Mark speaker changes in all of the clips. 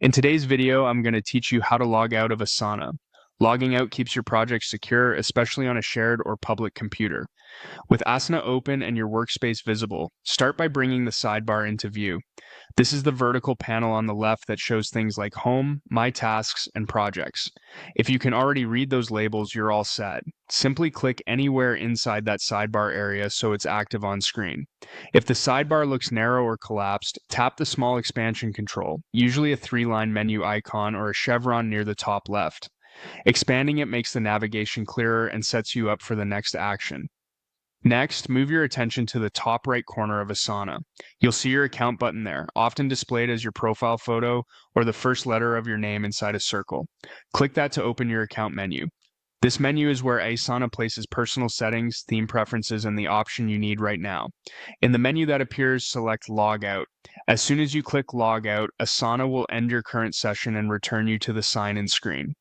Speaker 1: In today's video, I'm going to teach you how to log out of Asana. Logging out keeps your project secure, especially on a shared or public computer. With Asana open and your workspace visible, start by bringing the sidebar into view. This is the vertical panel on the left that shows things like Home, My Tasks, and Projects. If you can already read those labels, you're all set. Simply click anywhere inside that sidebar area so it's active on screen. If the sidebar looks narrow or collapsed, tap the small expansion control, usually a 3-line menu icon or a chevron near the top left. Expanding it makes the navigation clearer and sets you up for the next action. Next, move your attention to the top right corner of Asana. You'll see your account button there, often displayed as your profile photo or the first letter of your name inside a circle. Click that to open your account menu. This menu is where Asana places personal settings, theme preferences, and the option you need right now. In the menu that appears, select Log Out. As soon as you click Log Out, Asana will end your current session and return you to the sign-in screen.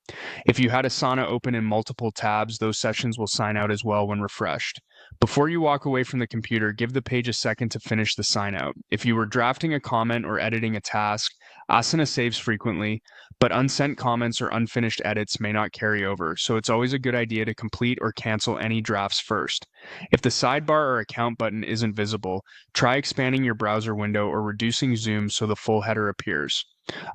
Speaker 1: If you had Asana open in multiple tabs, those sessions will sign out as well when refreshed. Before you walk away from the computer, give the page a second to finish the sign out. If you were drafting a comment or editing a task, Asana saves frequently, but unsent comments or unfinished edits may not carry over, so it's always a good idea to complete or cancel any drafts first. If the sidebar or account button isn't visible, try expanding your browser window or reducing zoom so the full header appears.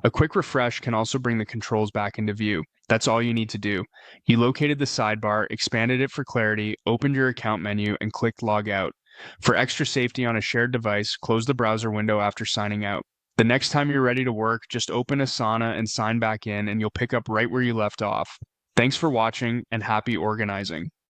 Speaker 1: A quick refresh can also bring the controls back into view. That's all you need to do. You located the sidebar, expanded it for clarity, opened your account menu, and clicked Log Out. For extra safety on a shared device, close the browser window after signing out. The next time you're ready to work, just open Asana and sign back in, and you'll pick up right where you left off. Thanks for watching, and happy organizing.